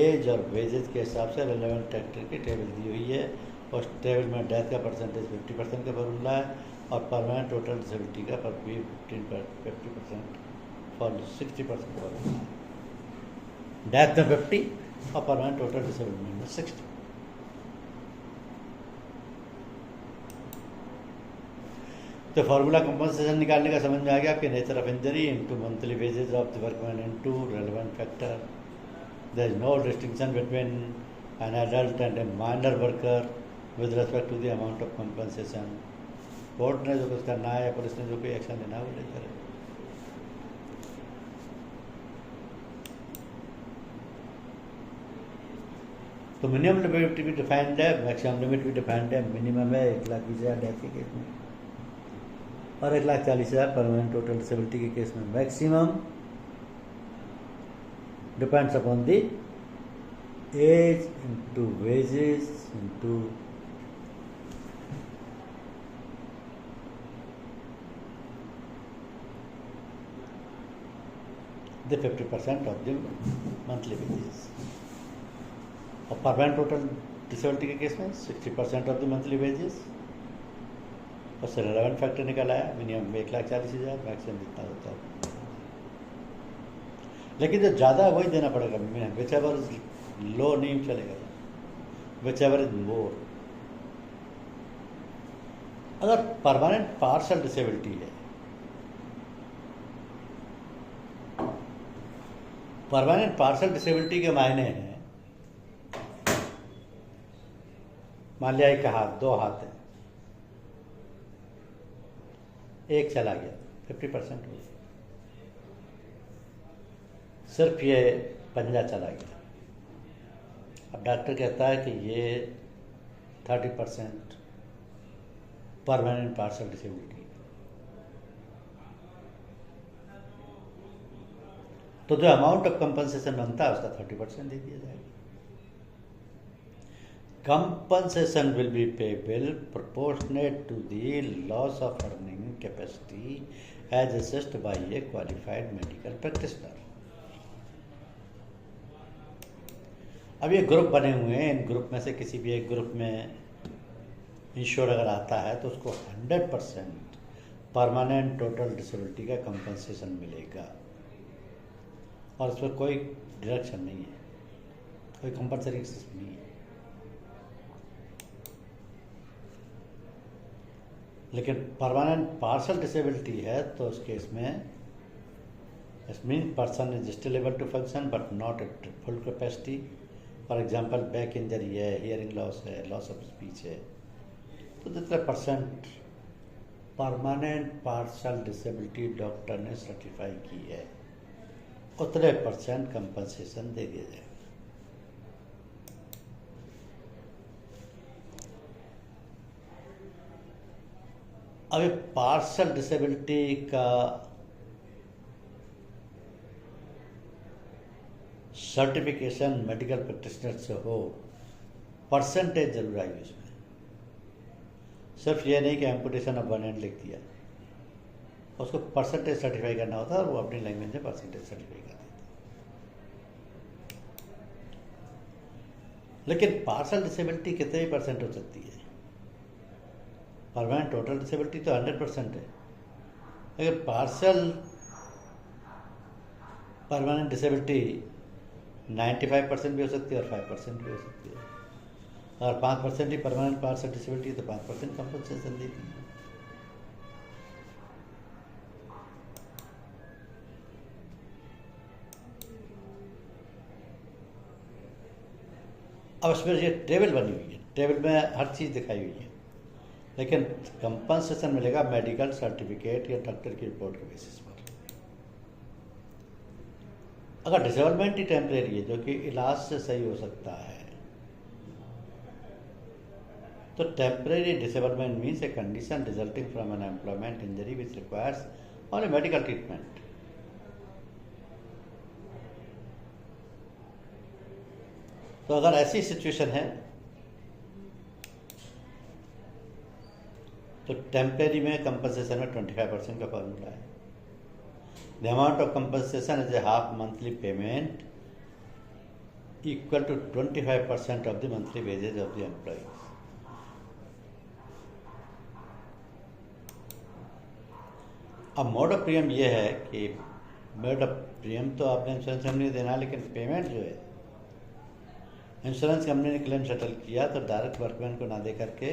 एज और वेजेज के हिसाब से रेलेवेंट फैक्टर की टेबल दी हुई है, उस टेबल में डेथ का परसेंटेज 50% का फॉर्मूला है और परमानेंट टोटल डिसेबिलिटी का 50% फॉर 60% फॉर्मूला है। डेथ में 50 और परमानेंट टोटल डिसेबिलिटी में 60। तो फार्मूला कंपनसेशन निकालने का समझ में आ गया आपके nature of injury into monthly wages of the workman into relevant factor. There is no distinction between an adult and a minor worker with respect to the amount of compensation. Court ने जो कुछ करना है या police ने जो कोई action लेना है वो लेकर है। तो मिनिमम लिमिट भी डिफाइंड है, मैक्सिमम लिमिट भी डिफाइंड है। मिनिमम है 1,20,000 डेथ के केस में और 1,40,000 परमानेंट टोटल डिसेबिलिटी के केस में। Maximum depends upon the age into wages into the 50% of the monthly wages. और परमानेंट टोटल डिसेबिलिटी के केस में 60% ऑफ द मंथली वेजेस। उससे रेलेवेंट फैक्टर निकल आया, मिनिमम 1,40,000, मैक्सिमम जितना होता है। लेकिन जो ज़्यादा वही देना पड़ेगा, विच एवर इज लो नहीं चलेगा, विच एवर इज मोर। अगर परमानेंट पार्शल डिसेबिलिटी है, परमानेंट पार्शल डिसेबिलिटी के मायने हैं, मान लिया एक हाथ, 2 हाथ है, एक चला गया, 50% हो गया। सिर्फ ये पंजा चला गया। अब डॉक्टर कहता है कि ये 30% परमानेंट पार्शल डिसेबिलिटी। तो जो अमाउंट ऑफ कंपनसेशन बनता है उसका 30% दे दिया जाएगा। Compensation will be payable proportionate to the loss of earning capacity as assessed by a qualified medical practitioner। अब ये ग्रुप बने हुए हैं, इन ग्रुप में से किसी भी एक ग्रुप में इंश्योर अगर आता है तो उसको 100% परमानेंट टोटल डिसेबिलिटी का कंपनसेशन मिलेगा और उसमें कोई डिडक्शन नहीं है, कोई कंपल्सरी सिस्टम नहीं है। लेकिन परमानेंट पार्शल डिसेबिलिटी है तो उस केस में it mean person is still able to function but not at full capacity. For example back injury है, हियरिंग लॉस है, लॉस ऑफ स्पीच है, तो जितने percent permanent partial disability doctor ने सर्टिफाई की है उतने % कंपनसेशन दे दिया जाए। अब पार्शल डिसेबिलिटी का सर्टिफिकेशन मेडिकल प्रैक्टिशनर से हो, परसेंटेज जरूर आई उसमें। सिर्फ ये नहीं कि एम्पुटेशन ऑफ वन हैंड लिख दिया, उसको परसेंटेज सर्टिफाई करना होता है और वो अपनी लैंग्वेज में परसेंटेज सर्टिफाई कर देते। लेकिन पार्शल डिसेबिलिटी कितने परसेंट हो सकती है? परमानेंट टोटल डिसेबिलिटी तो 100% है, लेकिन पार्शल परमानेंट डिसेबिलिटी 95% भी हो सकती है और 5% भी हो सकती है। अगर 5% ही परमानेंट पार्शल डिसेबिलिटी तो 5% कंपनसेशन देती है। अब इसमें ये टेबल बनी हुई है, टेबल में हर चीज़ दिखाई हुई है, लेकिन कंपनसेशन मिलेगा मेडिकल सर्टिफिकेट या डॉक्टर की रिपोर्ट के बेसिस पर। अगर डिसेबलमेंट ही टेम्परेरी है, जो कि इलाज से सही हो सकता है, तो temporary disablement means a condition resulting from an employment injury which requires only medical treatment. तो अगर ऐसी सिचुएशन है तो टेम्परेरी में कंपनसेशन में 25% का फॉर्मूला है। The amount of compensation is a half monthly payment equal to 25% of the monthly wages of the employ. अब मोड ऑफ प्रीमियम ये है कि मोड ऑफ प्रीमियम तो आपने इंश्योरेंस कंपनी को देना, लेकिन पेमेंट जो है इंश्योरेंस कंपनी ने क्लेम सेटल किया तो डायरेक्ट वर्कमैन को ना दे करके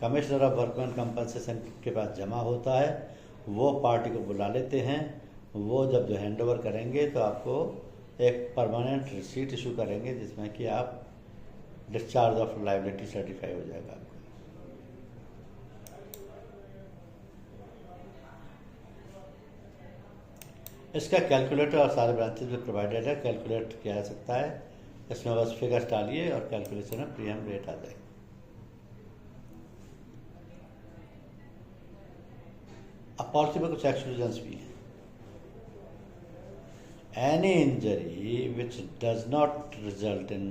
कमिश्नर ऑफ वर्कमैन कंपनसेशन के पास जमा होता है। वो पार्टी को बुला लेते हैं, वो जब जो हैंड ओवर करेंगे तो आपको एक परमानेंट रिसीट इशू करेंगे जिसमें कि आप डिस्चार्ज ऑफ लायबिलिटी सर्टिफाई हो जाएगा आपको। इसका कैलकुलेटर और सारे ब्रांचेज में प्रोवाइडेड है, कैलकुलेट किया जा सकता है। इसमें बस फिगर्स डालिए और कैलकुलेशन में प्रीमियम रेट आ जाएगा। अब पॉलिसी में कुछ एक्सक्लूजन्स भी हैं। Any injury which does not result in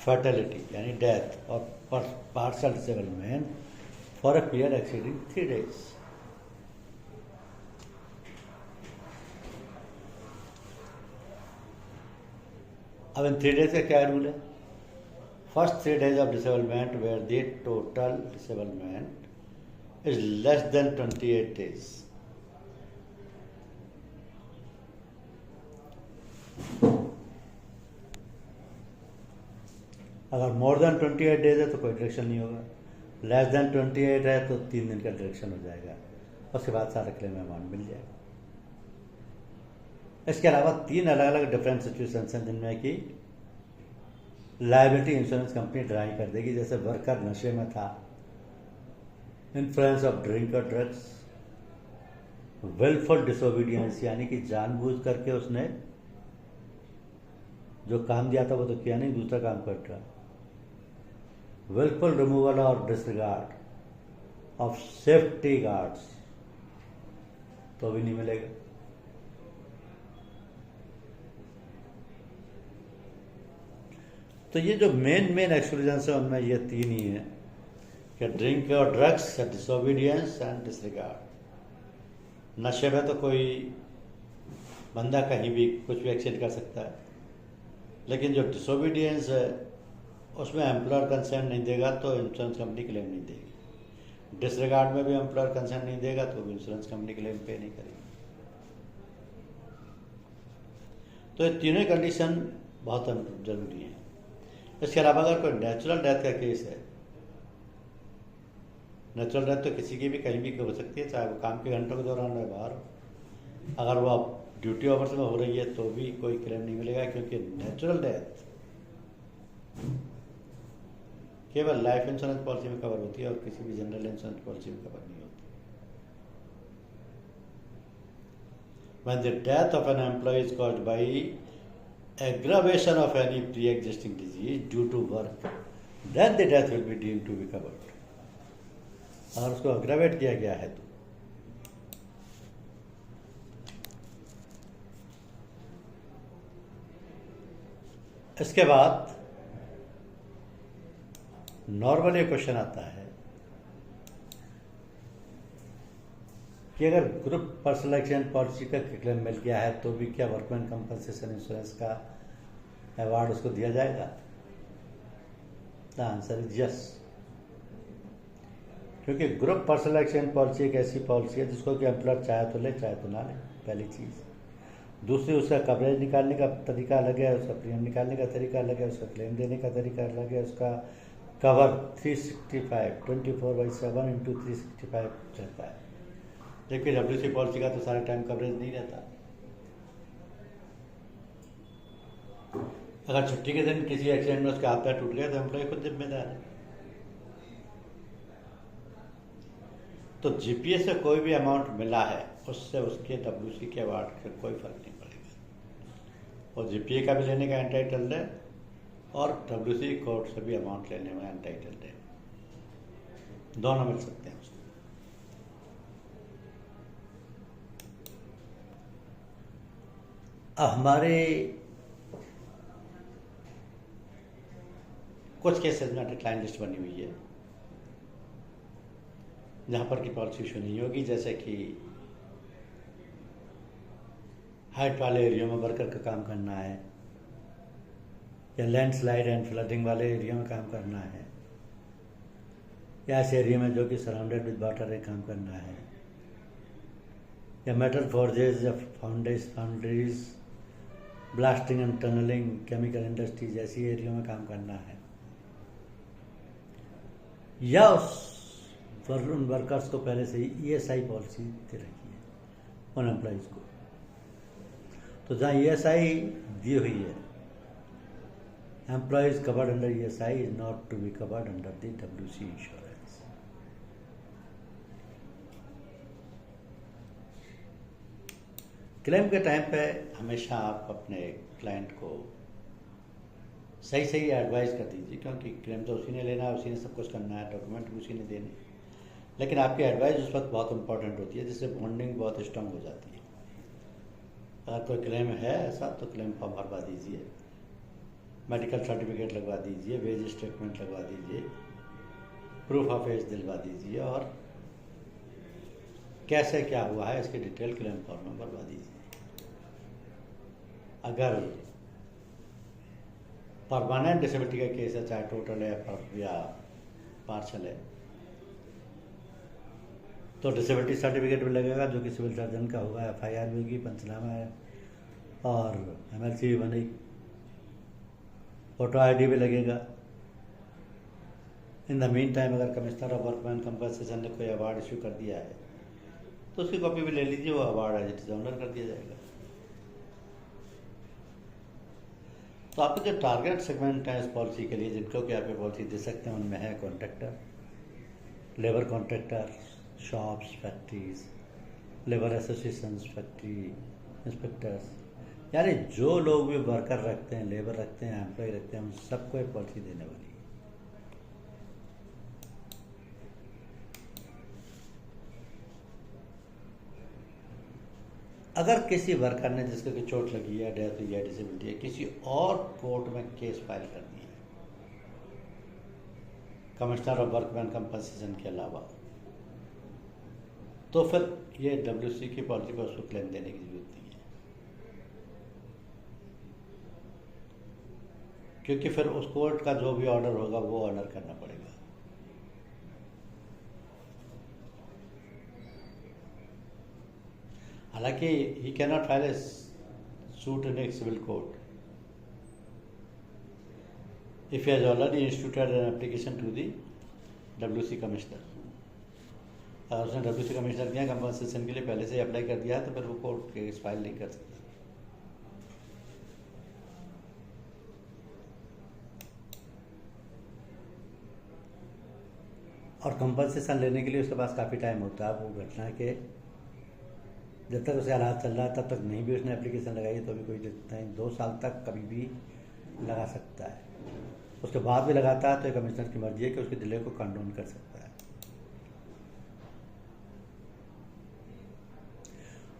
fertility यानी डेथ और partial disablement for a period exceeding 3 days। अब इन 3 days का क्या रूल है? First 3 days of disablement where the total disablement is less than 28 days। अगर more than 28 days है तो कोई डिडक्शन नहीं होगा, लेस देन 28 है तो 3 दिन का डिडक्शन हो जाएगा, उसके बाद सारा क्लेम अमाउंट मिल जाएगा। इसके अलावा 3 अलग अलग डिफरेंट सिचुएशंस हैं जिनमें कि लायबिलिटी इंश्योरेंस कंपनी ड्राई कर देगी। जैसे वर्कर नशे में था, इन्फ्लुएंस ऑफ ड्रिंक और ड्रग्स, विलफुल डिसोबीडियंस यानी कि जानबूझ करके उसने जो काम दिया था वो तो किया नहीं, दूसरा काम कर रहा, विलफुल रिमूवल और डिसरिगार्ड ऑफ सेफ्टी गार्ड्स तो भी नहीं मिलेगा। तो ये जो मेन एक्सक्लूजन्स है उनमें ये 3 ही हैं कि ड्रिंक और ड्रग्स, डिसोबीडियंस एंड डिसरिगार्ड। नशे में तो कोई बंदा कहीं भी कुछ भी एक्सीड कर सकता है, लेकिन जो डिसोबीडियंस है उसमें एम्प्लॉयर कंसेंट नहीं देगा तो इंश्योरेंस कंपनी क्लेम नहीं देगी। डिसरिगार्ड में भी एम्प्लॉयर कंसेंट नहीं देगा तो भी इंश्योरेंस कंपनी क्लेम पे नहीं करेगी। तो ये तीनों कंडीशन बहुत जरूरी है। इसके अलावा अगर कोई नेचुरल डेथ का केस है, नेचुरल डेथ तो किसी की भी कहीं भी हो सकती है, चाहे वो काम के घंटों के दौरान हो बाहर हो। अगर वो ड्यूटी आवर्स में हो रही है तो भी कोई क्लेम नहीं मिलेगा, क्योंकि नेचुरल डेथ केवल लाइफ इंश्योरेंस पॉलिसी में कवर होती है और किसी भी जनरल इंश्योरेंस पॉलिसी में कवर नहीं होती। When the death of an employee is caused by aggravation of any pre-existing disease due to work, then the death will be deemed to be covered. अगर उसको अग्रावेट किया गया है तो इसके बाद नॉर्मली क्वेश्चन आता है कि अगर ग्रुप पर्सनल एक्सीडेंट पॉलिसी का क्लेम मिल गया है तो भी क्या वर्कमैन कंपनसेशन इंश्योरेंस का अवार्ड उसको दिया जाएगा? द आंसर इज यस, क्योंकि ग्रुप पर्सनल एक्सीडेंट पॉलिसी एक ऐसी पॉलिसी है जिसको कि एम्प्लॉयर चाहे तो ले चाहे तो ना ले, पहली चीज़। दूसरी, उसका कवरेज निकालने का तरीका अलग है, उसका प्रीमियम निकालने का तरीका अलग है, उसका क्लेम देने का तरीका अलग है, उसका कवर 365 24/7 इंटू 365 रहता है। जबकि डब्ल्यूसी पॉलिसी का तो सारे टाइम कवरेज नहीं रहता। अगर छुट्टी के दिन किसी एक्सीडेंट में उसका हाथ पैर टूट गया तो एम्प्लॉय खुद जिम्मेदार है। तो जीपीएस से कोई भी अमाउंट मिला है उससे उसके डब्ल्यूसी के अवार्ड से कोई फर्क नहीं पड़ेगा। और जीपीए का भी लेने का एंटाइटल्ड है और डब्ल्यूसी कोर्ट से भी अमाउंट लेने में एंटाइटल्ड है, दोनों मिल सकते हैं उसको। अब हमारे कुछ केसेस में डिक्लाइन लिस्ट बनी हुई है जहाँ पर की पॉलिसी इशू नहीं होगी, जैसे कि हाइट वाले एरिया में वर्कर का काम करना है, या लैंडस्लाइड एंड फ्लडिंग वाले एरिया में काम करना है, या ऐसे एरिया में जो कि सराउंडेड विद वाटर है काम करना है, या मेटल फोर्जेज या foundries, blasting and tunnelling, chemical industries ऐसी एरिया में काम करना है, या उन वर्कर्स को पहले से ही ईएसआई पॉलिसी दे रखी है उन एम्प्लॉइज को। तो जहाँ ईएसआई दी हुई है, employees covered under ESI is not to be covered under the WC insurance. Claim के टाइम पे हमेशा आप अपने क्लाइंट को सही एडवाइस कर दीजिए, क्योंकि क्लेम तो उसी ने लेना है, उसी ने सब कुछ करना है, डॉक्यूमेंट भी उसी ने देने। लेकिन आपकी एडवाइस उस वक्त बहुत इंपॉर्टेंट होती है, जिससे बॉन्डिंग बहुत स्ट्रांग हो जाती है। अगर कोई क्लेम है ऐसा तो क्लेम फॉर्म भरवा दीजिए, मेडिकल सर्टिफिकेट लगवा दीजिए, वेज स्टेटमेंट लगवा दीजिए, प्रूफ ऑफ एज दिलवा दीजिए, और कैसे क्या हुआ है इसकी डिटेल क्लेम फॉर्म में भरवा दीजिए। अगर परमानेंट डिसेबिलिटी का केस है, चाहे टोटल है या पार्शल है, तो डिसेबिलिटी सर्टिफिकेट भी लगेगा जो कि सिविल सर्जन का होगा, एफआईआर भी होगी, पंचनामा है, और एमएलसी भी बनेगी, फोटो आईडी भी लगेगा। इन द मीन टाइम अगर कमिश्नर ऑफ वर्कमैन कंपनसेशन ने कोई अवार्ड इशू कर दिया है तो उसकी कॉपी भी ले लीजिए, वो award as it is honour कर दिया जाएगा। तो आपके जो टारगेट सेगमेंट है इस पॉलिसी के लिए, जिनको कि आप ये पॉलिसी दे सकते हैं, उनमें है contractor, labour contractor, shops, factories, labour associations, factory inspectors, यानी जो लोग भी वर्कर रखते हैं, लेबर रखते हैं, एम्प्लॉय रखते हैं, उन सबको एक पॉलिसी देने वाली है। अगर किसी वर्कर ने जिसको कि चोट लगी है, डेथ हुई है, डिसेबिलिटी है, किसी और कोर्ट में केस फाइल कर दिया कमिश्नर ऑफ वर्कमैन कंपनसेशन के अलावा, तो फिर ये डब्ल्यूसी की पॉलिसी पर उसको क्लेम देने की जरूरत नहीं है, क्योंकि फिर उस कोर्ट का जो भी ऑर्डर होगा वो ऑनर करना पड़ेगा। हालांकि he can not file a suit in a civil court if he has already instituted an application to the WC commissioner. अगर उसने डब्ल्यूसी कमिश्नर किया कंपनसेशन के लिए पहले से अप्लाई कर दिया है तो फिर वो कोर्ट केस फाइल नहीं कर सकता। और कंपनसेशन लेने के लिए उसके पास काफ़ी टाइम होता है। वो घटना के जब तक उसे हालात चल रहा है तब तक नहीं भी उसने एप्लीकेशन लगाई तो भी कोई दिक्कत नहीं, 2 साल तक कभी भी लगा सकता है। उसके बाद भी लगाता है तो कमिश्नर की मर्जी है कि उसके डिले को कंडोन कर सकता है।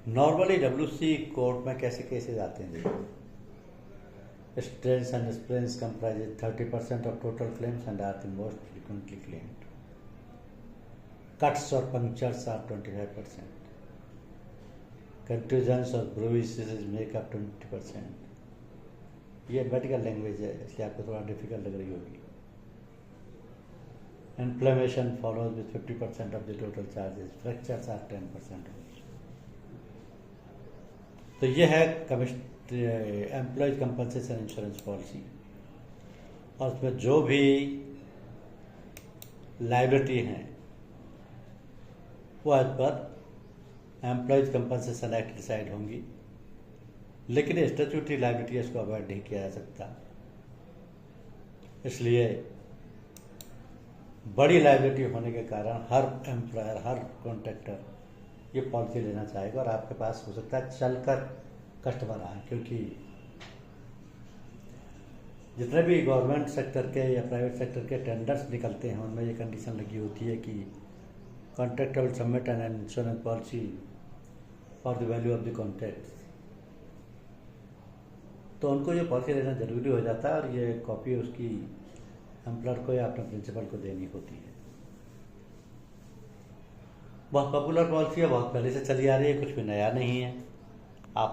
नॉर्मली डब्ल्यूसी कोर्ट में कैसे केसेस आते हैं? Stress and sprains comprise 30% of total claims and are the most frequently claimed. Cuts और पंक्चर्स आर 25%। कंट्रीजेंस और प्रोविसेस मेक अप 20%। ये मेडिकल लैंग्वेज है, इसलिए आपको थोड़ा डिफिकल्ट लग रही होगी। Inflammation follows with 50% of the total charges, fractures are 10%। तो ये है एम्प्लॉयज कंपनसेशन इंश्योरेंस पॉलिसी, और उसमें जो भी लायबिलिटी हैं वो as per employees compensation act decide होंगी, लेकिन स्टैट्यूटरी लायबिलिटी इसको अवॉइड नहीं किया जा सकता। इसलिए बड़ी लायबिलिटी होने के कारण हर एम्प्लॉयर, हर कॉन्ट्रैक्टर ये पॉलिसी लेना चाहेगा, और आपके पास हो सकता है चलकर कस्टमर आए, क्योंकि जितने भी गवर्नमेंट सेक्टर के या प्राइवेट सेक्टर के टेंडर्स निकलते हैं उनमें ये कंडीशन लगी होती है कि contractor will submit an insurance policy for the value of the contract. तो उनको ये पॉलिसी लेना जरूरी हो जाता है, और ये कॉपी उसकी एम्प्लॉयर को या अपने प्रिंसिपल को देनी होती है। बहुत पॉपुलर पॉलिसी है, बहुत पहले से चली आ रही है, कुछ भी नया नहीं है।